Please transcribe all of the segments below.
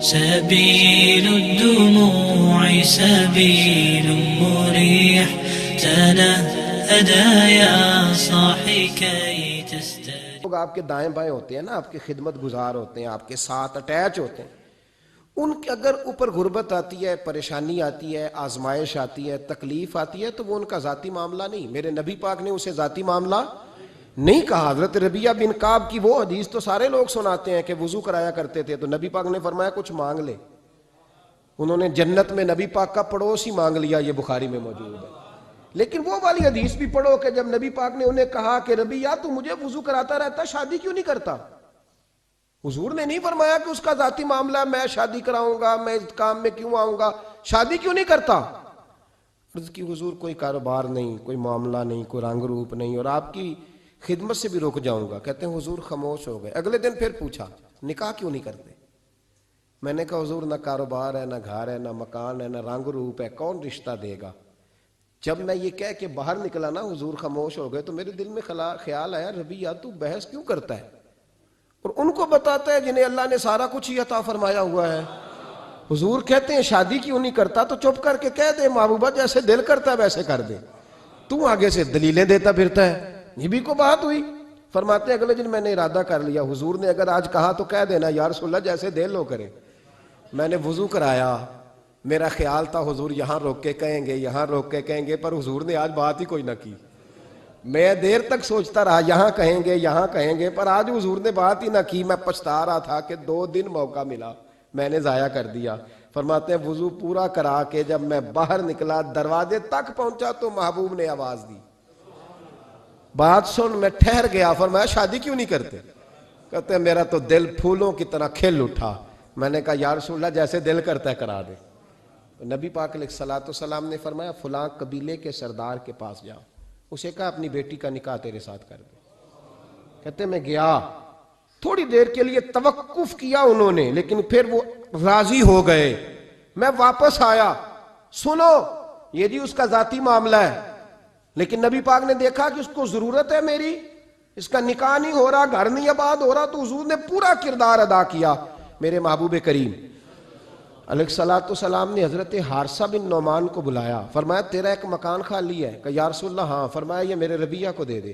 سبيل الدموع سبيل مريح تنهدى يا صاحي كي تستريح. لوگ آپ کے دائیں بائیں ہوتے ہیں نا، آپ کے خدمت گزار ہوتے ہیں، آپ کے ساتھ اٹیچ ہوتے ہیں، ان کے اگر اوپر غربت آتی ہے، پریشانی آتی ہے، آزمائش آتی ہے، تکلیف آتی ہے، تو وہ ان کا ذاتی معاملہ نہیں. میرے نبی پاک نے اسے ذاتی معاملہ نہیں کہا. حضرت ربیعہ بن کعب کی وہ حدیث تو سارے لوگ سناتے ہیں کہ وضو کرایا کرتے تھے تو نبی پاک نے فرمایا کچھ مانگ لے. انہوں نے جنت میں نبی پاک کا پڑوس ہی مانگ لیا، یہ بخاری میں موجود ہے. لیکن وہ والی حدیث بھی پڑھو کہ جب نبی پاک نے انہیں کہا کہ ربیعہ تو مجھے وضو کراتا رہتا، شادی کیوں نہیں کرتا؟ حضور نے نہیں فرمایا کہ اس کا ذاتی معاملہ میں شادی کراؤں گا، میں اس کام میں کیوں آؤں گا، شادی کیوں نہیں کرتا؟ عرض کی حضور کوئی کاروبار نہیں، کوئی معاملہ نہیں، کوئی رنگ روپ نہیں، اور آپ کی خدمت سے بھی رک جاؤں گا. کہتے ہیں حضور خاموش ہو گئے. اگلے دن پھر پوچھا نکاح کیوں نہیں کرتے؟ میں نے کہا حضور نہ کاروبار ہے، نہ گھر ہے، نہ مکان ہے، نہ رنگ روپ ہے، کون رشتہ دے گا؟ جب میں یہ کہہ کے باہر نکلا نا حضور خاموش ہو گئے، تو میرے دل میں خیال آیا ربیعہ تو بحث کیوں کرتا ہے اور ان کو بتاتا ہے جنہیں اللہ نے سارا کچھ ہی عطا فرمایا ہوا ہے. حضور کہتے ہیں شادی کیوں نہیں کرتا؟ تو چپ کر کے کہہ دے محبوبہ جیسے دل کرتا ہے ویسے کر دے، تو آگے سے دلیلیں دیتا پھرتا ہے. یہ بھی کو بات ہوئی. فرماتے ہیں اگلے دن میں نے ارادہ کر لیا، حضور نے اگر آج کہا تو کہہ دینا یا رسول اللہ جیسے دل ہو کرے. میں نے وضو کرایا، میرا خیال تھا حضور یہاں روک کے کہیں گے، یہاں روک کے کہیں گے، پر حضور نے آج بات ہی کوئی نہ کی. میں دیر تک سوچتا رہا یہاں کہیں گے، یہاں کہیں گے، پر آج حضور نے بات ہی نہ کی. میں پچھتا رہا تھا کہ 2 دن موقع ملا میں نے ضائع کر دیا. فرماتے ہیں وضو پورا کرا کے جب میں باہر نکلا، دروازے تک پہنچا تو محبوب نے آواز دی، بات سن. میں ٹھہر گیا. فرمایا شادی کیوں نہیں کرتے؟ کہتے ہیں میرا تو دل پھولوں کی طرح کھل اٹھا. میں نے کہا یا رسول اللہ جیسے دل کرتا ہے کرا دے. نبی پاک علیہ الصلوۃ والسلام نے فرمایا فلاں قبیلے کے سردار کے پاس جاؤ، اسے کہا اپنی بیٹی کا نکاح تیرے ساتھ کر دے. کہتے میں گیا، تھوڑی دیر کے لیے توقف کیا انہوں نے، لیکن پھر وہ راضی ہو گئے. میں واپس آیا، سنو یہ جی اس کا ذاتی معاملہ ہے، لیکن نبی پاک نے دیکھا کہ اس کو ضرورت ہے میری، اس کا نکاح نہیں ہو رہا، گھر نہیں آباد ہو رہا، تو حضور نے پورا کردار ادا کیا. میرے محبوب کریم علیہ الصلوۃ والسلام نے حضرت حارثہ بن نعمان کو بلایا. فرمایا تیرا ایک مکان خالی ہے؟ کہ یا رسول اللہ ہاں. فرمایا یہ میرے ربیعہ کو دے دے،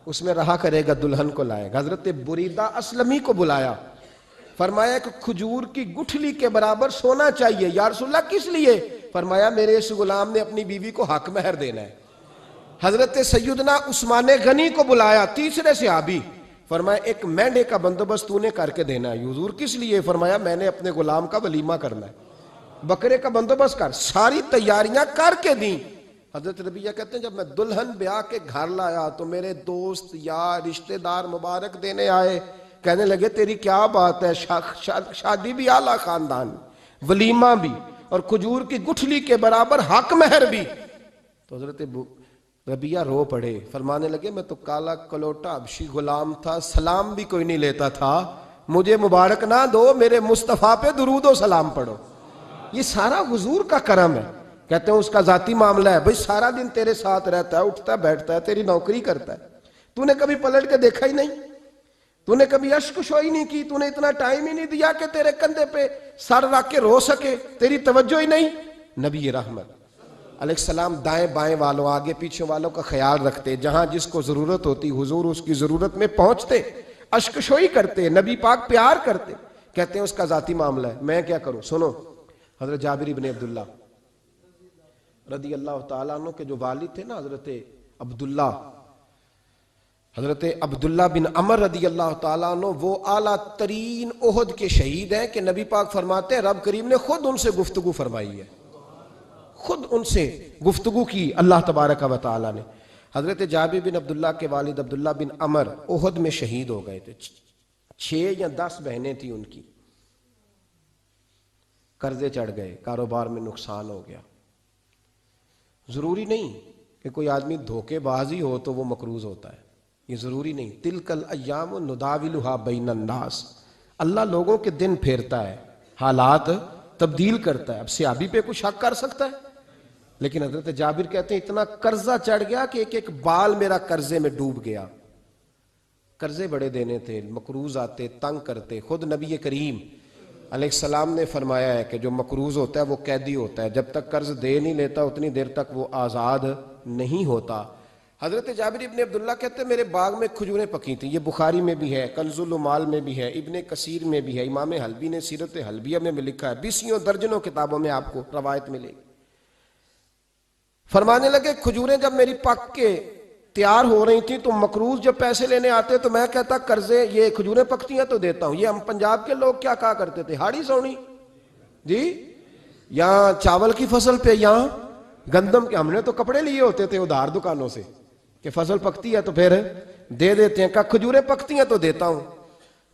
اس میں رہا کرے گا، دلہن کو لائے گا. حضرت بریدہ اسلمی کو بلایا. فرمایا ایک کھجور کی گٹھلی کے برابر سونا چاہیے. یا رسول اللہ کس لیے؟ فرمایا میرے اس غلام نے اپنی بیوی کو حق مہر دینا ہے. حضرت سیدنا عثمان غنی کو بلایا، تیسرے صحابی. فرمایا ایک مینڈے کا بندوبست تو نے کر کے دینا ہے. حضور کس لیے؟ فرمایا میں نے اپنے غلام کا ولیمہ کرنا ہے، بکرے کا بندوبست کر. ساری تیاریاں کر کے دیں. حضرت ربیعہ کہتے ہیں جب میں دلہن بیاہ کے گھر لایا تو میرے دوست یار رشتہ دار مبارک دینے آئے، کہنے لگے تیری کیا بات ہے، شادی بھی اعلیٰ خاندان، ولیمہ بھی، اور کھجور کی گٹھلی کے برابر حق مہر بھی. تو حضرت ربیعہ رو پڑے. فرمانے لگے میں تو کالا کلوٹا حبشی غلام تھا، سلام بھی کوئی نہیں لیتا تھا، مجھے مبارک نہ دو، میرے مصطفیٰ پہ درود و سلام پڑھو. یہ سارا حضور کا کرم ہے. کہتے ہیں اس کا ذاتی معاملہ ہے، بھئی سارا دن تیرے ساتھ رہتا ہے، اٹھتا بیٹھتا ہے، تیری نوکری کرتا ہے، تو نے کبھی پلٹ کے دیکھا ہی نہیں، تو نے کبھی اشک شوئی نہیں کی، تو نے اتنا ٹائم ہی نہیں دیا کہ تیرے کندھے پہ سر رکھ کے رو سکے، تیری توجہ ہی نہیں. نبی رحمت علیہ السلام دائیں بائیں والوں، آگے پیچھے والوں کا خیال رکھتے، جہاں جس کو ضرورت ہوتی حضور اس کی ضرورت میں پہنچتے، اشک شوئی کرتے، نبی پاک پیار کرتے. کہتے ہیں اس کا ذاتی معاملہ ہے، میں کیا کروں؟ سنو حضرت جابر بن عبداللہ رضی اللہ تعالیٰ عنہ کے جو والد تھے نا حضرت عبداللہ بن عمر رضی اللہ تعالیٰ عنہ، وہ اعلیٰ ترین احد کے شہید ہیں کہ نبی پاک فرماتے ہیں رب کریم نے خود ان سے گفتگو فرمائی ہے، خود ان سے گفتگو کی اللہ تبارک و تعالیٰ نے. حضرت جابر بن عبداللہ کے والد عبداللہ بن عمر احد میں شہید ہو گئے تھے. 6 یا 10 بہنیں تھیں ان کی، قرضے چڑھ گئے، کاروبار میں نقصان ہو گیا. ضروری نہیں کہ کوئی آدمی دھوکے بازی ہو تو وہ مقروض ہوتا ہے، یہ ضروری نہیں. تلک الایام نداولھا بین الناس، اللہ لوگوں کے دن پھیرتا ہے، حالات تبدیل کرتا ہے. اب صحابی پہ کچھ شک کر سکتا ہے؟ لیکن حضرت جابر کہتے ہیں اتنا قرضہ چڑھ گیا کہ ایک ایک بال میرا قرضے میں ڈوب گیا. قرضے بڑے دینے تھے، مقروض آتے، تنگ کرتے. خود نبی کریم علیہ السلام نے فرمایا ہے کہ جو مقروض ہوتا ہے وہ قیدی ہوتا ہے، جب تک قرض دے نہیں لیتا اتنی دیر تک وہ آزاد نہیں ہوتا۔ حضرت جابر ابن عبداللہ کہتے ہیں میرے باغ میں کھجوریں پکی تھیں، یہ بخاری میں بھی ہے، کنز العمال میں بھی ہے، ابن کثیر میں بھی ہے، امام حلبی نے سیرت حلبیہ میں بھی لکھا ہے، 20 درجنوں کتابوں میں آپ کو روایت ملے گی۔ فرمانے لگے کھجوریں جب میری پک کے تیار ہو رہی تھیں تو مقروض جب پیسے لینے آتے تو میں کہتا قرضے یہ کھجوریں پکتی ہیں تو دیتا ہوں۔ یہ ہم پنجاب کے لوگ کیا کہا کرتے تھے، ہاڑی سونی جی، یہاں چاول کی فصل پہ، یہاں گندم کے، ہم نے تو کپڑے لیے ہوتے تھے ادھار دکانوں سے کہ فصل پکتی ہے تو پھر دے دیتے ہیں، کہا کھجوریں پکتی ہیں تو دیتا ہوں۔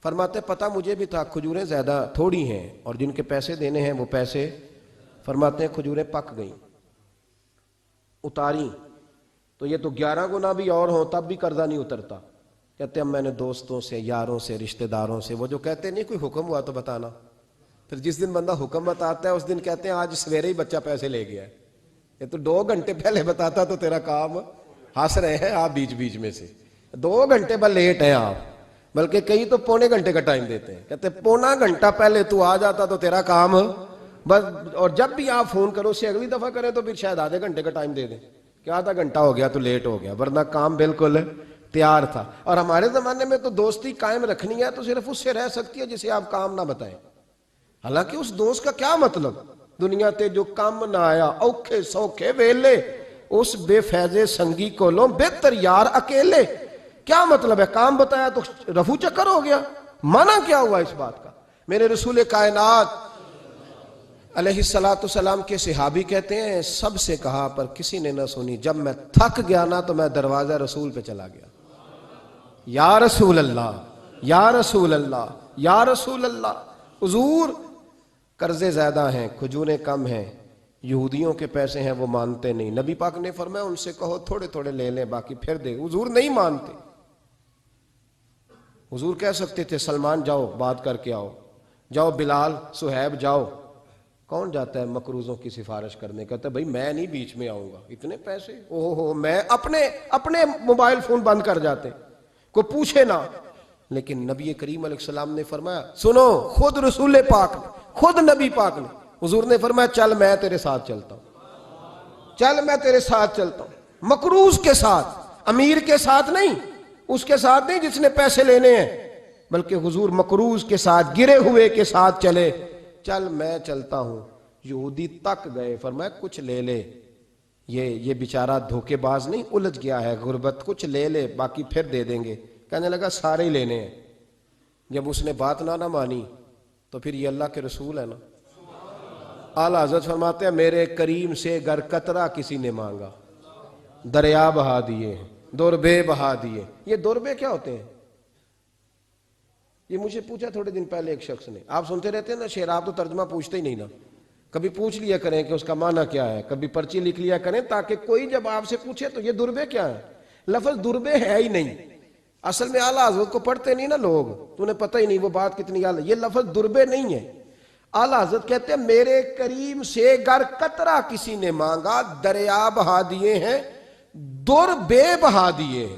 فرماتے پتہ مجھے بھی تھا کھجوریں زیادہ تھوڑی ہیں اور جن کے پیسے دینے ہیں وہ پیسے، فرماتے ہیں کھجوریں پک گئیں، اتاری تو یہ تو 11 گنا بھی اور ہوں تب بھی قرضہ نہیں اترتا۔ کہتے ہیں میں نے دوستوں سے، یاروں سے، رشتہ داروں سے، وہ جو کہتے نہیں کوئی حکم ہوا تو بتانا، پھر جس دن بندہ حکم بتاتا ہے اس دن کہتے ہیں آج سویرے ہی بچہ پیسے لے گیا ہے، یہ تو 2 گھنٹے پہلے بتاتا تو تیرا کام، ہنس رہے ہیں آپ بیچ بیچ میں سے، 2 گھنٹے بعد لیٹ ہیں آپ، بلکہ کئی تو پونے گھنٹے کا ٹائم دیتے ہیں، کہتے ہیں پونا گھنٹہ پہلے تو آ جاتا تو تیرا کام بس، اور جب بھی آپ فون کرو سے اگلی دفعہ کریں تو پھر شاید آدھے گھنٹے کا ٹائم دے دیں کہ آدھا گھنٹہ ہو گیا تو لیٹ ہو گیا، ورنہ کام بالکل تیار تھا۔ اور ہمارے زمانے میں تو دوستی قائم رکھنی ہے تو صرف اس سے رہ سکتی ہے جسے آپ کام نہ بتائیں، حالانکہ اس دوست کا کیا مطلب، دنیا تے جو کام نہ آیا اوکھے سوکھے ویلے، اس بے فیضے سنگی کو لو بہتر یار اکیلے، کیا مطلب ہے، کام بتایا تو رفو چکر ہو گیا، مانا کیا ہوا اس بات کا۔ میرے رسول کائنات علیہ السلام کے صحابی کہتے ہیں سب سے کہا پر کسی نے نہ سنی، جب میں تھک گیا نا تو میں دروازہ رسول پہ چلا گیا، یا رسول اللہ یا رسول اللہ یا رسول اللہ، حضور قرضے زیادہ ہیں، کھجوریں کم ہیں، یہودیوں کے پیسے ہیں وہ مانتے نہیں، نبی پاک نے فرمایا ان سے کہو تھوڑے تھوڑے لے لیں باقی پھر دے، حضور نہیں مانتے۔ حضور کہہ سکتے تھے سلمان جاؤ بات کر کے آؤ، جاؤ بلال صہیب جاؤ، کون جاتا ہے مقروضوں کی سفارش کرنے، کہتا ہے بھائی میں نہیں بیچ میں آؤں گا، اتنے پیسے اوہ میں اپنے موبائل فون بند کر جاتے، کوئی پوچھے نہ۔ لیکن نبی کریم علیہ السلام نے فرمایا سنو، خود رسول پاک نے، خود نبی پاک نے، حضور نے فرمایا چل میں تیرے ساتھ چلتا ہوں، چل میں تیرے ساتھ چلتا ہوں، مقروض کے ساتھ، امیر کے ساتھ نہیں، اس کے ساتھ نہیں جس نے پیسے لینے ہیں، بلکہ حضور مقروض کے ساتھ، گرے ہوئے کے ساتھ چلے، چل میں چلتا ہوں۔ یہودی تک گئے، فرمایا کچھ لے لے، یہ بیچارہ دھوکے باز نہیں الجھ گیا ہے، غربت، کچھ لے لے باقی پھر دے دیں گے۔ کہنے لگا سارے ہی لینے ہیں۔ جب اس نے بات نہ مانی تو پھر یہ اللہ کے رسول ہے نا۔ اعلیٰ حضرت فرماتے ہیں میرے کریم سے گر قطرہ کسی نے مانگا، دریا بہا دیے ہیں، دوربے بہا دیے۔ یہ دوربے کیا ہوتے ہیں؟ یہ مجھے پوچھا تھوڑے دن پہلے ایک شخص نے، آپ سنتے رہتے ہیں نا شعر، آپ تو ترجمہ پوچھتے ہی نہیں نا، کبھی پوچھ لیا کریں کہ اس کا معنی کیا ہے، کبھی پرچی لکھ لیا کریں تاکہ کوئی جب آپ سے پوچھے تو یہ دربے کیا ہے، لفظ دربے ہے ہی نہیں، اصل میں اعلیٰ حضرت کو پڑھتے نہیں نا لوگ، تو انہیں پتہ ہی نہیں وہ بات کتنی اعلیٰ، یہ لفظ دربے نہیں ہے۔ اعلیٰ حضرت کہتے ہیں میرے کریم سے گر قطرہ کسی نے مانگا، دریا بہا دیے ہیں، در بے بہا دیے ہیں۔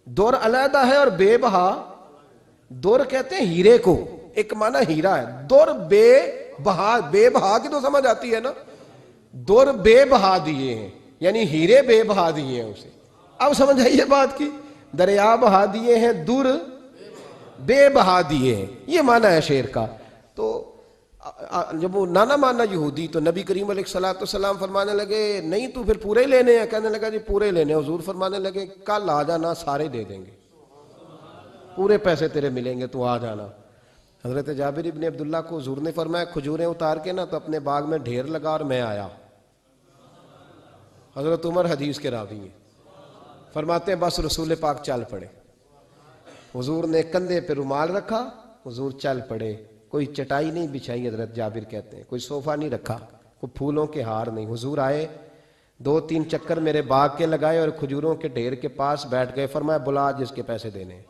در علیحدہ ہے اور بے بہا، در کہتے ہیں ہیرے کو، ایک معنی ہیرا ہے، در بے بہا، بے بہا کی تو سمجھ آتی ہے نا، در بے بہا دیے ہیں یعنی ہیرے بے بہا دیے ہیں اسے۔ اب سمجھ آئیے بات کی، دریا بہا دیے ہیں، در بے بہا دیے ہیں، یہ معنی ہے شعر کا۔ تو جب وہ نانا مانا یہودی تو نبی کریم علیہ السلام فرمانے لگے نہیں تو پھر پورے لینے ہیں، کہنے لگا جی پورے لینے ہیں۔ حضور فرمانے لگے کل آ جانا سارے دے دیں گے، پورے پیسے تیرے ملیں گے، تو آ جانا۔ حضرت جابر ابن عبداللہ کو حضور نے فرمایا کھجوریں اتار کے نا تو اپنے باغ میں ڈھیر لگا اور میں آیا۔ حضرت عمر حدیث کے راوی ہیں، فرماتے ہیں بس رسول پاک چل پڑے، حضور نے کندھے پہ رومال رکھا، حضور چل پڑے، کوئی چٹائی نہیں بچھائی، حضرت جابر کہتے ہیں کوئی صوفہ نہیں رکھا، کوئی پھولوں کے ہار نہیں، حضور آئے 2-3 چکر میرے باغ کے لگائے اور کھجوروں کے ڈھیر کے پاس بیٹھ گئے، فرمایا بلا جس کے پیسے دینے،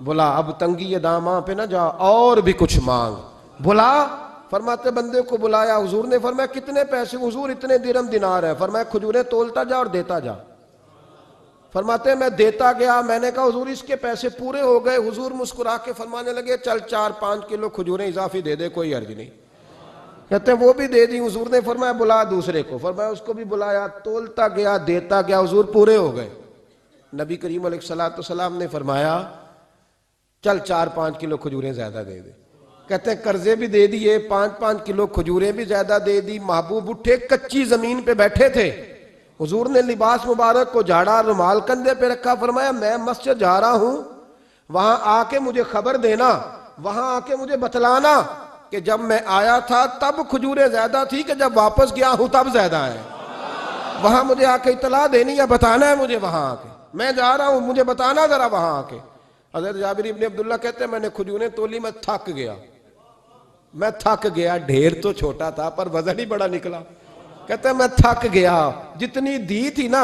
بلا، اب تنگی داماں پہ نہ جا اور بھی کچھ مانگ، بلا۔ فرماتے بندے کو بلایا، حضور نے فرمایا کتنے پیسے، حضور اتنے درہم دینار ہے، فرمایا کھجوریں تولتا جا اور دیتا جا۔ فرماتے ہیں میں دیتا گیا, میں نے کہا حضور اس کے پیسے پورے ہو گئے. حضور مسکرا کے فرمانے لگے چل 4-5 کلو کھجوریں اضافی دے دے, کوئی حرج نہیں. کہتے ہیں وہ بھی دے دی. حضور نے فرمایا بلا دوسرے کو, فرمایا اس کو بھی بلایا, تولتا گیا, دیتا گیا, حضور پورے ہو گئے. نبی کریم علیہ الصلوۃ والسلام نے فرمایا چل 4-5 کلو کھجوریں زیادہ دے دے. کہتے ہیں قرضے بھی دے دیے, 5-5 کلو کھجوریں بھی زیادہ دے دی. محبوب اٹھے, کچی زمین پہ بیٹھے تھے. حضور نے لباس مبارک کو جھاڑا, رومال کندھے پہ رکھا, فرمایا میں مسجد جا رہا ہوں, وہاں آ کے مجھے خبر دینا, وہاں آ کے مجھے بتلانا کہ جب میں آیا تھا تب کھجوریں زیادہ تھی کہ جب واپس گیا ہوں تب زیادہ ہے. وہاں مجھے آ کے اطلاع دینی یا بتانا ہے مجھے, وہاں آ کے میں جا رہا ہوں مجھے بتانا ذرا وہاں آ کے. حضرت جابر ابن عبداللہ کہتے ہیں میں نے کھجوریں تولی, میں تھک گیا. ڈھیر تو چھوٹا تھا پر وزن ہی بڑا نکلا. کہتے ہیں میں تھک گیا, جتنی دی تھی نا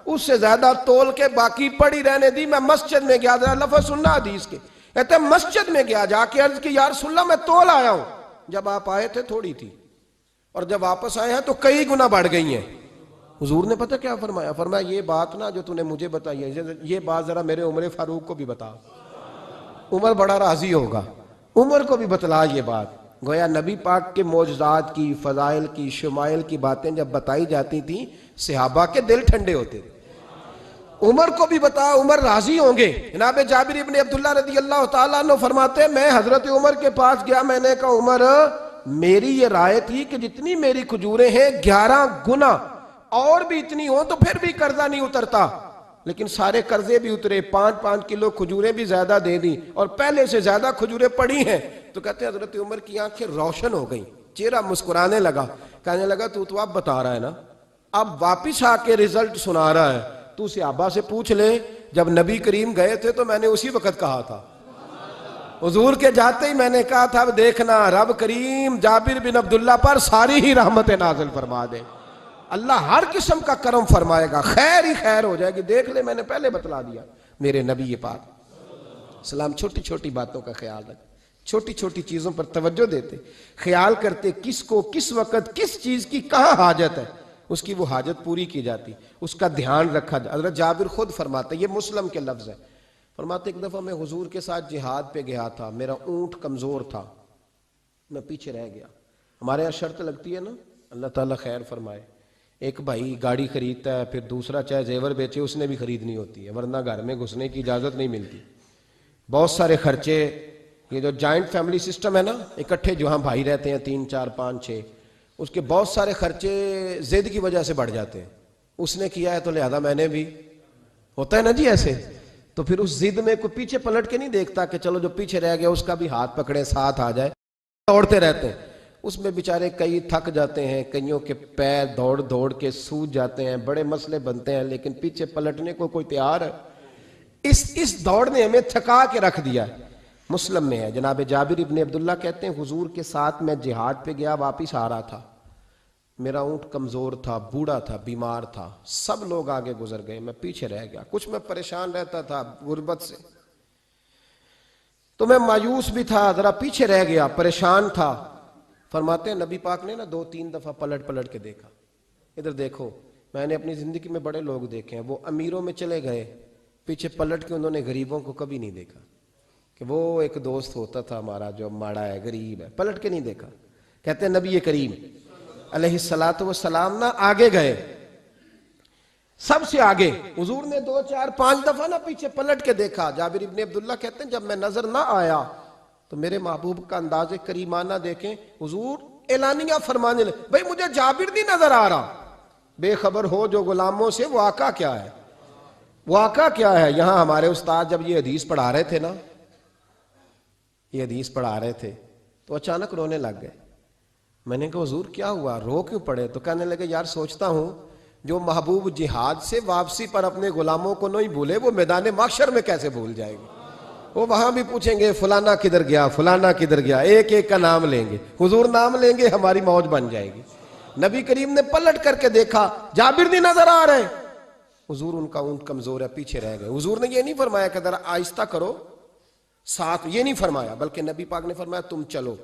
اس سے زیادہ تول کے باقی پڑی رہنے دی. میں مسجد میں گیا, ذرا لفظ سننا حدیث کے. کہتے ہیں مسجد میں گیا, جا کے عرض کی یا رسول اللہ میں تول آیا ہوں. جب آپ آئے تھے تھوڑی تھی, اور جب واپس آئے ہیں تو کئی گنا بڑھ گئی ہیں. حضور نے پتہ کیا فرمایا, فرمایا یہ بات نا جو تو نے مجھے بتائی ہے, یہ بات ذرا میرے عمر فاروق کو بھی بتا. عمر بڑا راضی ہوگا, عمر کو بھی بتلا یہ بات. گویا نبی پاک کے معجزات کی, فضائل کی, شمائل کی باتیں جب بتائی جاتی تھیں صحابہ کے دل ٹھنڈے ہوتے تھے. عمر کو بھی بتا, عمر راضی ہوں گے. جناب جابر ابن عبداللہ رضی اللہ تعالیٰ عنہ فرماتے ہیں میں حضرت عمر کے پاس گیا, میں نے کہا عمر میری یہ رائے تھی کہ جتنی میری کھجوریں ہیں 11 گنا اور بھی اتنی ہوں تو پھر بھی قرضہ نہیں اترتا, لیکن سارے قرضے بھی اترے, 5-5 کلو کھجوریں بھی زیادہ دے دی اور پہلے سے زیادہ کھجوریں پڑی ہیں. تو کہتے ہیں حضرت عمر کی آنکھیں روشن ہو گئیں, چہرہ مسکرانے لگا, کہنے لگا تو اب بتا رہا ہے نا, اب واپس آ کے رزلٹ سنا رہا ہے, تو صحابہ سے پوچھ لے جب نبی کریم گئے تھے تو میں نے اسی وقت کہا تھا. حضور کے جاتے ہی میں نے کہا تھا اب دیکھنا رب کریم جابر بن عبداللہ پر ساری ہی رحمت نازل فرما دے, اللہ ہر قسم کا کرم فرمائے گا, خیر ہی خیر ہو جائے گی. دیکھ لے میں نے پہلے بتلا دیا. میرے نبی پاک سلام چھوٹی چھوٹی باتوں کا خیال رکھ, چھوٹی چھوٹی چیزوں پر توجہ دیتے, خیال کرتے کس کو کس وقت کس چیز کی کہاں حاجت ہے, اس کی وہ حاجت پوری کی جاتی, اس کا دھیان رکھا جاتا. حضرت جابر خود فرماتے, یہ مسلم کے لفظ ہے, فرماتے ایک دفعہ میں حضور کے ساتھ جہاد پہ گیا تھا, میرا اونٹ کمزور تھا, میں پیچھے رہ گیا. ہمارے یہاں شرط لگتی ہے نا, اللہ تعالیٰ خیر فرمائے, ایک بھائی گاڑی خریدتا ہے پھر دوسرا چاہے زیور بیچے اس نے بھی خریدنی ہوتی ہے, ورنہ گھر میں گھسنے کی اجازت نہیں ملتی. بہت سارے خرچے, یہ جو جوائنٹ فیملی سسٹم ہے نا, اکٹھے جہاں بھائی رہتے ہیں 3 4 5 6, اس کے بہت سارے خرچے ضد کی وجہ سے بڑھ جاتے ہیں. اس نے کیا ہے تو لہذا میں نے بھی, ہوتا ہے نا جی ایسے. تو پھر اس ضد میں کوئی پیچھے پلٹ کے نہیں دیکھتا کہ چلو جو پیچھے رہ گیا اس کا بھی ہاتھ پکڑے ساتھ آ جائے, دوڑتے رہتے ہیں. اس میں بیچارے کئی تھک جاتے ہیں, کئیوں کے پیر دوڑ دوڑ کے سوج جاتے ہیں, بڑے مسئلے بنتے ہیں, لیکن پیچھے پلٹنے کو کوئی تیار ہے. اس دوڑ نے ہمیں تھکا کے رکھ دیا. مسلم میں ہے, جناب جابر ابن عبداللہ کہتے ہیں حضور کے ساتھ میں جہاد پہ گیا, واپس آ رہا تھا, میرا اونٹ کمزور تھا, بوڑھا تھا, بیمار تھا, سب لوگ آگے گزر گئے, میں پیچھے رہ گیا. کچھ میں پریشان رہتا تھا غربت سے, تو میں مایوس بھی تھا, ذرا پیچھے رہ گیا, پریشان تھا. فرماتے ہیں نبی پاک نے نا 2-3 دفعہ پلٹ کے دیکھا, ادھر دیکھو. میں نے اپنی زندگی میں بڑے لوگ دیکھے ہیں, وہ امیروں میں چلے گئے, پیچھے پلٹ کے انہوں نے غریبوں کو کبھی نہیں دیکھا کہ وہ ایک دوست ہوتا تھا ہمارا جو ماڑا ہے, غریب ہے, پلٹ کے نہیں دیکھا. کہتے ہیں نبی کریم علیہ الصلوۃ والسلام نا آگے گئے, سب سے آگے. حضور نے 2 4 5 دفعہ نا پیچھے پلٹ کے دیکھا. جابر ابن عبداللہ کہتے ہیں جب میں نظر نہ آیا تو میرے محبوب کا انداز کریمانہ دیکھیں, حضور اعلانیہ فرمانے لگے, بھئی مجھے جابر نہیں نظر آ رہا, بے خبر ہو جو غلاموں سے, وہ آقا کیا ہے, وہ آقا کیا ہے. یہاں ہمارے استاد جب یہ حدیث پڑھا رہے تھے نا, یہ حدیث پڑھا رہے تھے تو اچانک رونے لگ گئے. میں نے کہا حضور کیا ہوا, رو کیوں پڑے؟ تو کہنے لگے یار سوچتا ہوں جو محبوب جہاد سے واپسی پر اپنے غلاموں کو نہیں بھولے, وہ میدان محشر میں کیسے بھول جائے گی. وہ وہاں بھی پوچھیں گے فلانا کدھر گیا, فلانا کدھر گیا, ایک ایک کا نام لیں گے. حضور نام لیں گے, ہماری موج بن جائے گی. نبی کریم نے پلٹ کر کے دیکھا, جابر نہیں نظر آ رہے. حضور ان کا اونٹ کمزور ہے, پیچھے رہ گئے. حضور نے یہ نہیں فرمایا کہ ذرا آہستہ کرو ساتھ, یہ نہیں فرمایا, بلکہ نبی پاک نے فرمایا تم چلو.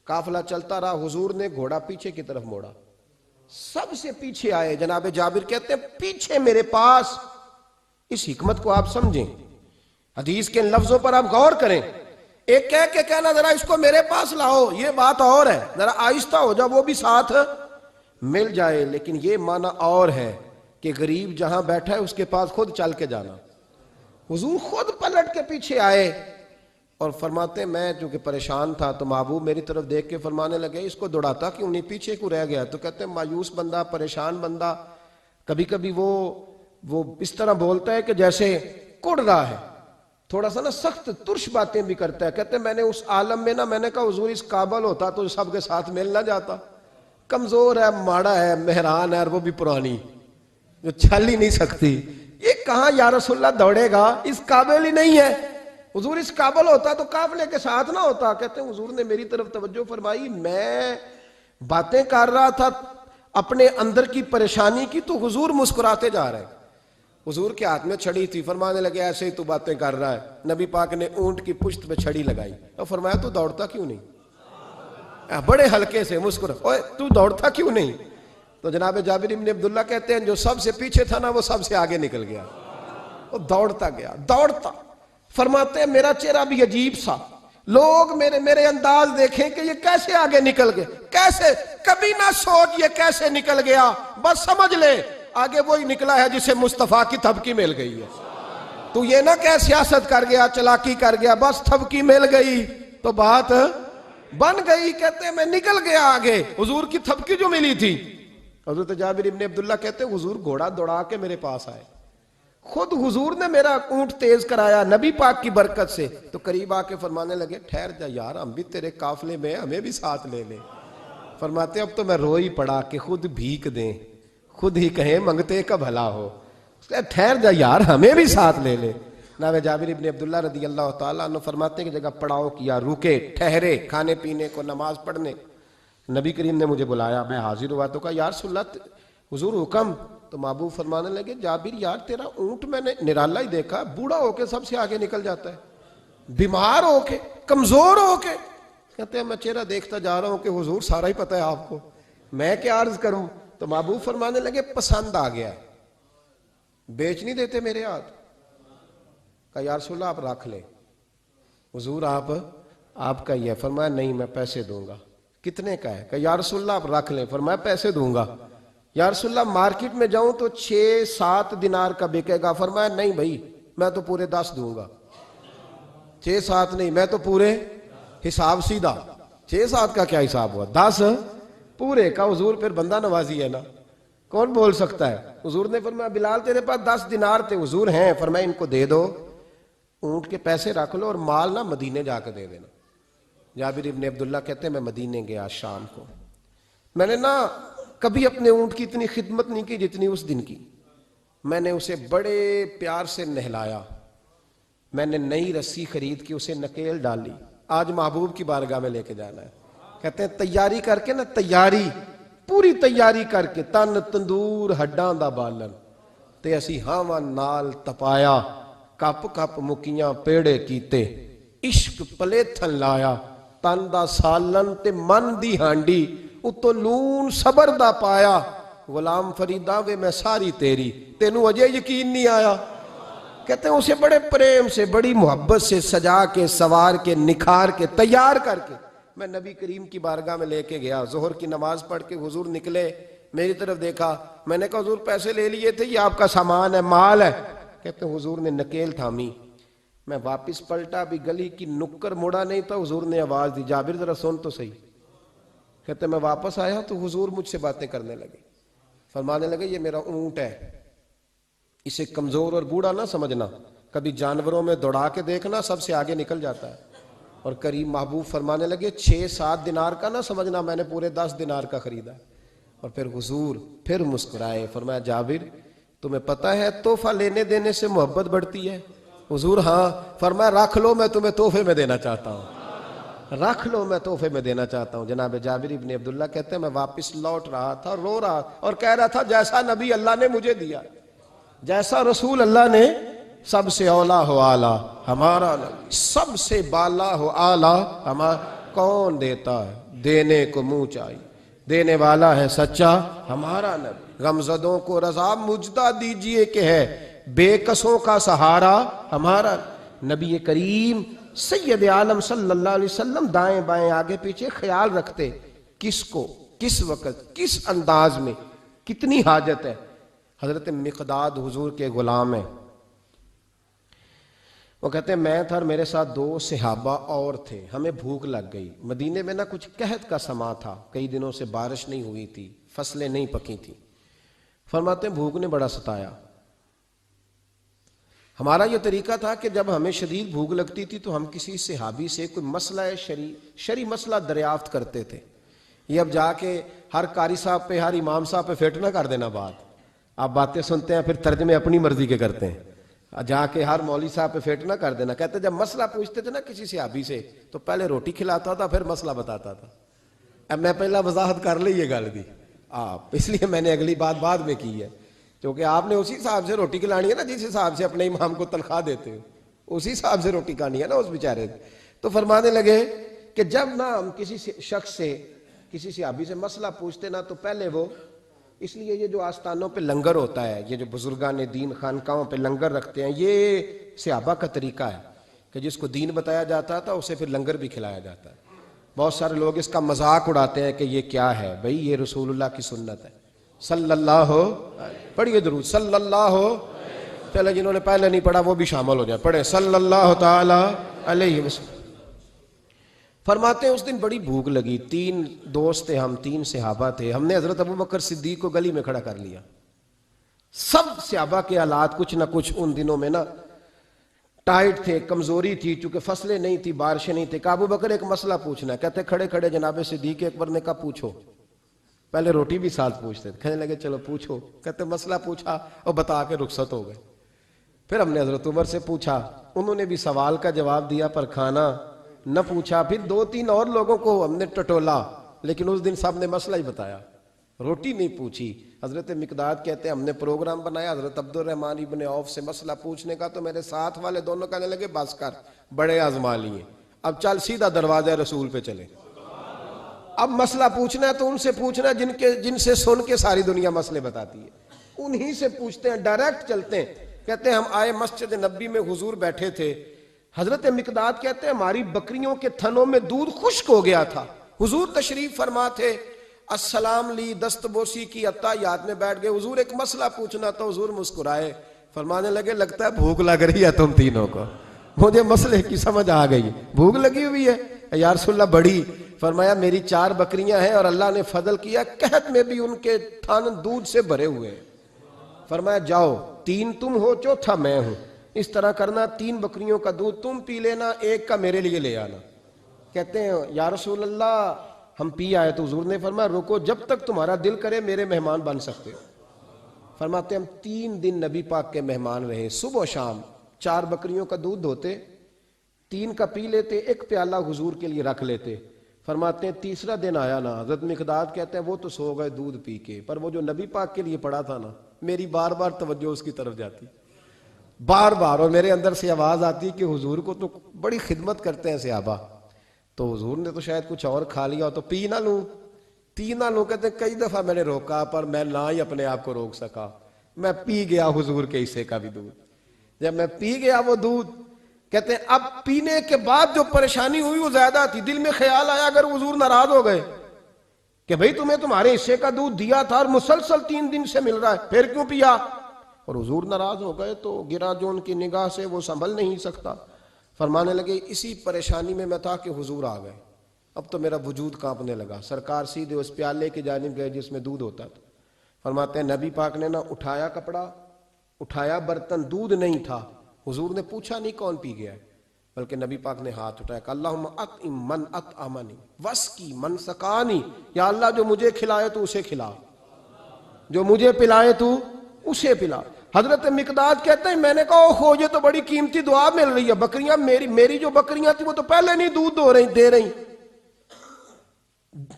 قافلہ چلتا رہا, حضور نے گھوڑا پیچھے کی طرف موڑا, سب سے پیچھے آئے. جناب جابر کہتے ہیں پیچھے میرے پاس اس حکمت کو آپ سمجھیں، حدیث کے ان لفظوں پر آپ غور کریں. ایک کہہ کے کہنا ذرا اس کو میرے پاس لاؤ، یہ بات اور ہے، ذرا آہستہ ہو جا، وہ بھی ساتھ مل جائے. لیکن یہ معنی اور ہے کہ غریب جہاں بیٹھا ہے اس کے پاس خود چل کے جانا. حضور خود پلٹ کے پیچھے آئے اور فرماتے میں چونکہ پریشان تھا تو محبوب میری طرف دیکھ کے فرمانے لگے اس کو دوڑاتا کیوں نہیں، پیچھے کو رہ گیا. تو کہتے ہیں مایوس بندہ، پریشان بندہ، کبھی کبھی وہ اس طرح بولتا ہے کہ جیسے کڑ رہا ہے، تھوڑا سا نا سخت ترش باتیں بھی کرتا ہے. کہتے ہیں میں نے اس عالم میں نا، میں نے کہا حضور اس قابل ہوتا تو سب کے ساتھ مل نہ جاتا، کمزور ہے، ماڑا ہے، مہران ہے، اور وہ بھی پرانی جو چل ہی نہیں سکتی، یہ کہاں یا رسول اللہ دوڑے گا، اس قابل ہی نہیں ہے. حضور اس قابل ہوتا تو قافلے کے ساتھ نہ ہوتا. کہتے ہیں حضور نے میری طرف توجہ فرمائی، میں باتیں کر رہا تھا اپنے اندر کی پریشانی کی تو حضور مسکراتے جا رہے ہیں. حضور کے ہاتھ میں چھڑی تھی، فرمانے لگے ایسے ہی تو باتیں کر رہا ہے. نبی پاک نے اونٹ کی پشت پہ چھڑی لگائی اور فرمایا تو دوڑتا کیوں نہیں، بڑے ہلکے سے مسکرا، اوے تو دوڑتا کیوں نہیں. تو جناب جابر بن عبداللہ کہتے ہیں جو سب سے پیچھے تھا نا وہ سب سے آگے نکل گیا، وہ دوڑتا گیا دوڑتا. فرماتے ہیں میرا چہرہ بھی عجیب سا، لوگ میرے انداز دیکھیں کہ یہ کیسے آگے نکل گئے، کیسے، کبھی نہ سوچ یہ کیسے نکل گیا، بس سمجھ لے آگے وہی نکلا ہے جسے مصطفیٰ کی تھپکی مل گئی ہے. تو یہ نہ کہ سیاست کر گیا، چلاکی کر گیا، بس تھپکی مل گئی تو بات بن گئی. کہتے ہیں میں نکل گیا آگے، حضور کی تھپکی جو ملی تھی. حضرت جابر بن عبداللہ کہتے ہیں حضور گھوڑا دوڑا کے میرے پاس آئے، خود حضور نے میرا اونٹ تیز کرایا نبی پاک کی برکت سے. تو قریب آ کے فرمانے لگے ٹھہر جا یار، ہم بھی تیرے قافلے میں، ہمیں بھی ساتھ لے لے. فرماتے اب تو میں رو ہی پڑا کہ خود بھیک دیں، خود ہی کہیں منگتے کا بھلا ہو. ٹھہر جا یار، ہمیں بھی ساتھ لے لے. جناب جابر بن عبداللہ رضی اللہ تعالیٰ عنہ فرماتے ہیں کہ جگہ پڑاؤ کیا، رکے، ٹھہرے کھانے پینے کو، نماز پڑھنے. نبی کریم نے مجھے بلایا، میں حاضر ہوا تو کہا یا رسول اللہ حضور حکم. تو محبوب فرمانے لگے جابر یار تیرا اونٹ میں نے نرالا ہی دیکھا، بوڑھا ہو کے سب سے آگے نکل جاتا ہے، بیمار ہو کے، کمزور ہو کے. کہتے ہیں میں چہرہ دیکھتا جا رہا ہوں کہ حضور سارا ہی پتہ ہے آپ کو، میں کیا عرض کروں. تو محبوب فرمانے لگے پسند آ گیا، بیچ نہیں دیتے میرے ہاتھ. کہا یا رسول اللہ آپ رکھ لیں. حضور آپ کا یہ. فرمایا نہیں میں پیسے دوں گا. کتنے کا ہے؟ کہا یا رسول اللہ آپ رکھ لیں. فرمایا پیسے دوں گا. یا رسول اللہ مارکیٹ میں جاؤں تو 6-7 دینار کا بکے گا. فرمایا نہیں بھائی میں تو پورے 10 دوں گا. 6-7 نہیں، میں تو پورے، حساب سیدھا، 6-7 کا کیا حساب ہوا، 10 پورے کا. حضور پھر بندہ نوازی ہے نا، کون بول سکتا ہے. حضور نے فرمایا بلال تیرے پاس 10 دینار تھے. حضور ہیں. فرمایا ان کو دے دو، اونٹ کے پیسے رکھ لو اور مال نہ مدینے جا کے دے دینا. جابر بن عبداللہ کہتے ہیں میں مدینے گیا شام کو، میں نے نا کبھی اپنے اونٹ کی اتنی خدمت نہیں کی جتنی اس دن کی. میں نے اسے بڑے پیار سے نہلایا، میں نے نئی رسی خرید کے اسے نکیل ڈالی. آج محبوب کی بارگاہ میں لے کے جانا ہے. کہتے ہیں تیاری کر کے نا، تیاری پوری تیاری کر کے، تن تندور ہڈاں دا بالن تے اسی ہاواں نال تپایا، کپ کپ مکیاں پیڑے کیتے، عشق پلیتھن لایا، تن دا سالن تے من دی ہانڈی، اتو لون صبر دا پایا. غلام فریدہ وے میں ساری تیری، تینوں اجے یقین نہیں آیا. کہتے ہیں اسے بڑے پریم سے، بڑی محبت سے سجا کے، سوار کے، نکھار کے، تیار کر کے میں نبی کریم کی بارگاہ میں لے کے گیا. ظہر کی نماز پڑھ کے حضور نکلے، میری طرف دیکھا. میں نے کہا حضور پیسے لے لیے تھے، یہ آپ کا سامان ہے، مال ہے. کہتے ہیں حضور نے نکیل تھامی. میں واپس پلٹا، بھی گلی کی نکر مڑا نہیں تھا. حضور نے آواز دی جابر ذرا سن تو صحیح. کہتے ہیں میں واپس آیا تو حضور مجھ سے باتیں کرنے لگے. فرمانے لگے یہ میرا اونٹ ہے، اسے کمزور اور بوڑھا نہ سمجھنا، کبھی جانوروں میں دوڑا کے دیکھنا سب سے آگے نکل جاتا ہے. اور کریم محبوب فرمانے لگے 6-7 دینار کا نہ سمجھنا، میں نے پورے 10 دینار کا خریدا. اور پھر حضور پھر مسکرائے. فرمایا جابر تمہیں پتہ ہے تحفہ لینے دینے سے محبت بڑھتی ہے؟ حضور ہاں. فرمایا رکھ لو، میں تمہیں تحفے میں دینا چاہتا ہوں، رکھ لو میں تحفے میں دینا چاہتا ہوں. جناب جابر ابن عبداللہ کہتے ہیں میں واپس لوٹ رہا تھا، رو رہا اور کہہ رہا تھا جیسا نبی اللہ نے مجھے دیا، جیسا رسول اللہ نے، سب سے اولا ہو آلہ ہمارا نبی، سب سے بالا ہو آلہ ہمارا. کون دیتا ہے دینے کو منہ چاہیے، دینے والا ہے سچا ہمارا نبی. غمزدوں کو رضا مجدہ دیجئے کہ ہے بے کسوں کا سہارا ہمارا. نبی کریم سید عالم صلی اللہ علیہ وسلم دائیں بائیں آگے پیچھے خیال رکھتے کس کو کس وقت کس انداز میں کتنی حاجت ہے. حضرت مقداد حضور کے غلام ہیں. وہ کہتے ہیں میں تھا اور میرے ساتھ 2 صحابہ اور تھے. ہمیں بھوک لگ گئی. مدینے میں کچھ قحط کا سما تھا, کئی دنوں سے بارش نہیں ہوئی تھی, فصلیں نہیں پکی تھیں. فرماتے ہیں بھوک نے بڑا ستایا. ہمارا یہ طریقہ تھا کہ جب ہمیں شدید بھوک لگتی تھی تو ہم کسی صحابی سے کوئی مسئلہ شرعی مسئلہ دریافت کرتے تھے. یہ اب جا کے ہر قاری صاحب پہ ہر امام صاحب پہ فٹ نہ کر دینا بات. آپ باتیں سنتے ہیں پھر ترجمے اپنی مرضی کے کرتے ہیں. جا کے ہر مولوی صاحب پہ فٹ نہ کر دینا. کہتے جب مسئلہ پوچھتے تھے نا کسی صحابی سے تو پہلے روٹی کھلاتا تھا پھر مسئلہ بتاتا تھا. اب میں پہلا وضاحت کر لی یہ گل دی آپ, اس لیے میں نے اگلی بات بعد میں کی ہے, کیونکہ آپ نے اسی حساب سے روٹی کھلانی ہے نا جس حساب سے اپنے امام کو تنخواہ دیتے ہو, اسی حساب سے روٹی کھانی ہے نا اس بیچارے. تو فرمانے لگے کہ جب نہ ہم کسی شخص سے کسی صحابی سے مسئلہ پوچھتے نا تو پہلے وہ, اس لیے یہ جو آستانوں پہ لنگر ہوتا ہے, یہ جو بزرگان دین خانقاہوں پہ لنگر رکھتے ہیں, یہ صحابہ کا طریقہ ہے کہ جس کو دین بتایا جاتا تھا اسے پھر لنگر بھی کھلایا جاتا ہے. بہت سارے لوگ اس کا مذاق اڑاتے ہیں کہ یہ کیا ہے بھئی, یہ رسول اللہ کی سنت ہے. صلی اللہ پڑھیے درود صلی اللہ. چلے جنہوں نے پہلے نہیں پڑھا وہ بھی شامل ہو جائے, پڑھے صلی اللہ تعالی علیہ وسلم. فرماتے ہیں اس دن بڑی بھوک لگی. 3 دوست تھے ہم, 3 صحابہ تھے. ہم نے حضرت ابوبکر صدیق کو گلی میں کھڑا کر لیا. سب صحابہ کے حالات کچھ نہ کچھ ان دنوں میں ٹائٹ تھے, کمزوری تھی, چونکہ فصلیں نہیں تھی, بارشیں نہیں تھی. ابوبکر ایک مسئلہ پوچھنا ہے. کہتے کھڑے کھڑے جناب صدیق اکبر نے کہا پوچھو. پہلے روٹی بھی ساتھ پوچھتے تھے, کہنے لگے چلو پوچھو. کہتے مسئلہ پوچھا اور بتا کے رخصت ہو گئے. پھر ہم نے حضرت عمر سے پوچھا, انہوں نے بھی سوال کا جواب دیا پر کھانا نہ پوچھا. پھر 2-3 اور لوگوں کو ہم نے ٹٹولا, لیکن اس دن سب نے مسئلہ ہی بتایا, روٹی نہیں پوچھی. حضرت مقداد کہتے ہیں ہم نے پروگرام بنایا حضرت عبد الرحمن ابن عوف سے مسئلہ پوچھنے کا, تو میرے ساتھ والے دونوں کہنے لگے بس کر, بڑے آزما لیے, اب چل سیدھا دروازہ رسول پہ چلے. اب مسئلہ پوچھنا ہے تو ان سے پوچھنا جن سے سن کے ساری دنیا مسئلے بتاتی ہے, انہی سے پوچھتے ہیں, ڈائریکٹ چلتے ہیں. کہتے ہیں ہم آئے مسجد نبی میں, حضور بیٹھے تھے. حضرت مقداد کہتے ہیں ہماری بکریوں کے تھنوں میں دودھ خشک ہو گیا تھا. حضور تشریف فرما تھے, السلام لی, دست بوسی کی, عطیات میں بیٹھ گئے. حضور ایک مسئلہ پوچھنا تو حضور مسکرائے, فرمانے لگے لگتا ہے بھوک لگ رہی ہے تم تینوں کو. مجھے مسئلے کی سمجھ آ گئی, بھوک لگی ہوئی ہے یا رسول اللہ بڑی. فرمایا میری 4 بکریاں ہیں اور اللہ نے فضل کیا, قحط میں بھی ان کے تھن دودھ سے بھرے ہوئے ہیں. فرمایا جاؤ, 3 تم ہو, چوتھا میں ہوں, اس طرح کرنا 3 بکریوں کا دودھ تم پی لینا, 1 کا میرے لیے لے آنا. کہتے ہیں یا رسول اللہ ہم پی آئے. تو حضور نے فرمایا رکو, جب تک تمہارا دل کرے میرے مہمان بن سکتے ہو. فرماتے ہم 3 دن نبی پاک کے مہمان رہے. صبح و شام 4 بکریوں کا دودھ دھوتے, 3 کا پی لیتے, 1 پیالہ حضور کے لیے رکھ لیتے. فرماتے ہیں تیسرا دن آیا نا, حضرت مقداد کہتے ہیں وہ تو سو گئے دودھ پی کے, پر وہ جو نبی پاک کے لیے پڑا تھا نا, میری بار بار توجہ اس کی طرف جاتی, بار بار, اور میرے اندر سے آواز آتی کہ حضور کو تو بڑی خدمت کرتے ہیں صحابہ, تو حضور نے تو شاید کچھ اور کھا لیا تو پی نہ لوں, پی نہ لوں. کہتے ہیں کئی دفعہ میں نے روکا پر میں نہ ہی اپنے آپ کو روک سکا, میں پی گیا حضور کے حصے کا بھی دودھ. جب میں پی گیا وہ دودھ, کہتے ہیں اب پینے کے بعد جو پریشانی ہوئی وہ زیادہ تھی. دل میں خیال آیا اگر حضور ناراض ہو گئے کہ بھئی تمہیں تمہارے حصے کا دودھ دیا تھا اور مسلسل 3 دن سے مل رہا ہے, پھر کیوں پیا, اور حضور ناراض ہو گئے تو گرا جو ان کی نگاہ سے وہ سنبھل نہیں سکتا. فرمانے لگے اسی پریشانی میں میں تھا کہ حضور آ گئے, اب تو میرا وجود کانپنے لگا. سرکار سیدھے اس پیالے کی جانب گئے جس میں دودھ ہوتا تھا. فرماتے ہیں نبی پاک نے نہ اٹھایا کپڑا, اٹھایا برتن, دودھ نہیں تھا. حضور نے پوچھا نہیں کون پی گیا ہے, بلکہ نبی پاک نے ہاتھ اٹھایا کہ اللہم اطعم من اطعمنی واسقی من سقانی, یا اللہ جو مجھے کھلائے تو اسے کھلا, جو مجھے پلائے تو اسے پلا. حضرت مقداد کہتے ہیں میں نے کہا اوہ یہ تو بڑی قیمتی دعا مل رہی ہے, بکریاں میری جو بکریاں تھی وہ تو پہلے نہیں دودھ دے رہی,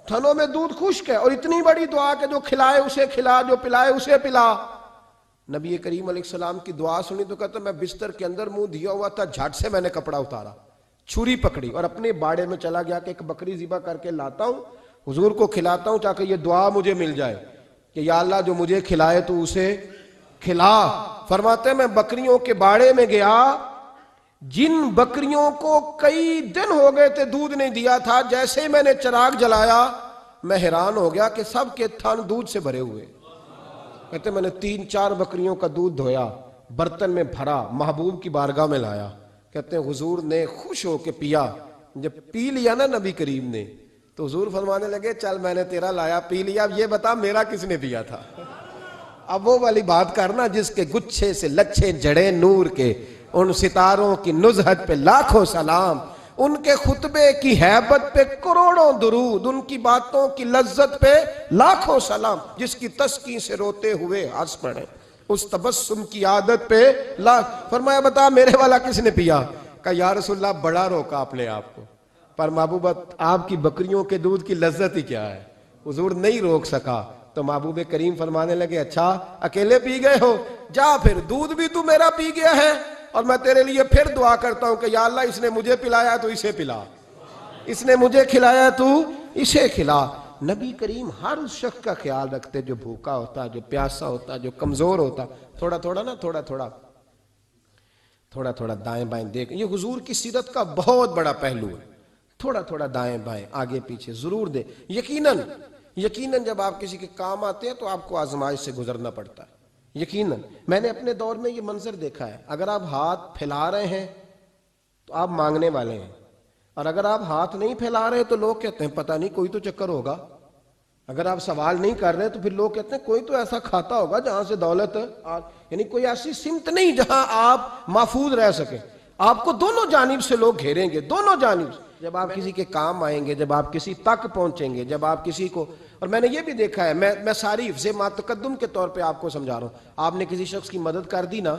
تھنوں میں دودھ خشک ہے, اور اتنی بڑی دعا کہ جو کھلائے اسے کھلا, جو پلائے اسے پلا. نبی کریم علیہ السلام کی دعا سنی تو کہتا میں بستر کے اندر منہ دیا ہوا تھا, جھٹ سے میں نے کپڑا اتارا, چھری پکڑی اور اپنے باڑے میں چلا گیا کہ ایک بکری ذبح کر کے لاتا ہوں, حضور کو کھلاتا ہوں تاکہ یہ دعا مجھے مل جائے کہ یا اللہ جو مجھے کھلائے تو اسے کھلا. فرماتے ہیں میں بکریوں کے باڑے میں گیا، جن بکریوں کو کئی دن ہو گئے تھے دودھ نہیں دیا تھا، جیسے ہی میں نے چراغ جلایا میں حیران ہو گیا کہ سب کے تھن دودھ سے بھرے ہوئے۔ کہتے میں نے 3-4 بکریوں کا دودھ دھویا، برتن میں بھرا، محبوب کی بارگاہ میں لایا۔ کہتے ہیں حضور نے خوش ہو کے پیا۔ جب پی لیا نا نبی کریم نے تو حضور فرمانے لگے چل میں نے تیرا لایا پی لیا، اب یہ بتا میرا کس نے پیا تھا؟ اب وہ والی بات کرنا جس کے گچھے سے لچھے جڑے نور کے، ان ستاروں کی نزہت پہ لاکھوں سلام، ان کے خطبے کی ہیبت پہ کروڑوں درود، ان کی باتوں کی لذت پہ لاکھوں سلام، جس کی تسکین سے روتے ہوئے ہنس پڑے، اس تبسم کی عادت پہ فرمایا بتا میرے والا کس نے پیا؟ کہا یا رسول اللہ بڑا روکا اپنے آپ کو، پر محبوبت آپ کی بکریوں کے دودھ کی لذت ہی کیا ہے؟ حضور نہیں روک سکا تو محبوب کریم فرمانے لگے اچھا اکیلے پی گئے ہو، جا پھر دودھ بھی تو میرا پی گیا ہے، اور میں تیرے لیے پھر دعا کرتا ہوں کہ یا اللہ اس نے مجھے پلایا تو اسے پلا، اس نے مجھے کھلایا تو اسے کھلا۔ نبی کریم ہر اس شخص کا خیال رکھتے جو بھوکا ہوتا، جو پیاسا ہوتا، جو کمزور ہوتا، تھوڑا تھوڑا دائیں بائیں دیکھ، یہ حضور کی سیرت کا بہت بڑا پہلو ہے، تھوڑا دائیں بائیں آگے پیچھے ضرور دے۔ یقیناً جب آپ کسی کے کام آتے ہیں تو آپ کو آزمائش سے گزرنا پڑتا ہے، یقیناً میں نے اپنے دور میں یہ منظر دیکھا ہے، اگر آپ ہاتھ پھیلا رہے ہیں تو آپ مانگنے والے ہیں، اور اگر آپ ہاتھ نہیں پھیلا رہے تو لوگ کہتے ہیں پتہ نہیں کوئی تو چکر ہوگا، اگر آپ سوال نہیں کر رہے تو پھر لوگ کہتے ہیں کوئی تو ایسا کھاتا ہوگا جہاں سے دولت، یعنی کوئی ایسی سمت نہیں جہاں آپ محفوظ رہ سکیں۔ آپ کو دونوں جانب سے لوگ گھیریں گے، دونوں جانب سے، جب آپ کسی کے کام آئیں گے، جب آپ کسی تک پہنچیں گے، جب آپ کسی کو، اور میں نے یہ بھی دیکھا ہے، میں ساری حفظ ما تقدم کے طور پہ آپ کو سمجھا رہا ہوں، آپ نے کسی شخص کی مدد کر دی نا،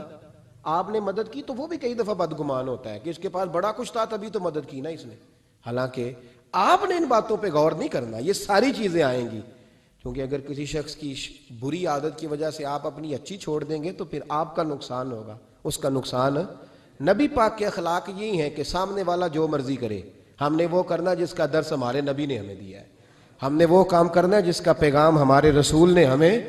آپ نے مدد کی تو وہ بھی کئی دفعہ بدگمان ہوتا ہے کہ اس کے پاس بڑا کچھ تھا تبھی تو مدد کی نا اس نے، حالانکہ آپ نے ان باتوں پہ غور نہیں کرنا، یہ ساری چیزیں آئیں گی، کیونکہ اگر کسی شخص کی بری عادت کی وجہ سے آپ اپنی اچھی چھوڑ دیں گے تو پھر آپ کا نقصان ہوگا، اس کا نقصان۔ نبی پاک کے اخلاق یہی ہیں کہ سامنے والا جو مرضی کرے، ہم نے وہ کرنا جس کا درس ہمارے نبی نے ہمیں دیا ہے، ہم نے وہ کام کرنا ہے جس کا پیغام ہمارے رسول نے ہمیں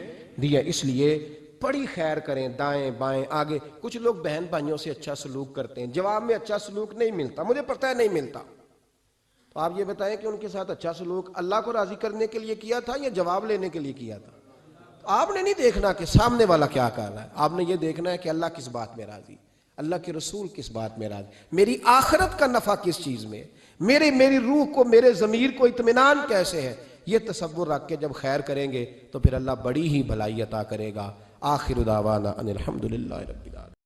دیا، اس لیے بڑی خیر کریں، دائیں بائیں آگے۔ کچھ لوگ بہن بھائیوں سے اچھا سلوک کرتے ہیں، جواب میں اچھا سلوک نہیں ملتا، مجھے پتہ ہے نہیں ملتا، تو آپ یہ بتائیں کہ ان کے ساتھ اچھا سلوک اللہ کو راضی کرنے کے لیے کیا تھا یا جواب لینے کے لیے کیا تھا؟ تو آپ نے نہیں دیکھنا کہ سامنے والا کیا کر رہا ہے، آپ نے یہ دیکھنا ہے کہ اللہ کس بات میں راضی، اللہ کے رسول کس بات میں راضی، میری آخرت کا نفع کس چیز میں، میری روح کو، میرے ضمیر کو اطمینان کیسے ہے، یہ تصور رکھ کے جب خیر کریں گے تو پھر اللہ بڑی ہی بھلائی عطا کرے گا۔ آخر دعوانا ان الحمدللہ رب العالمین۔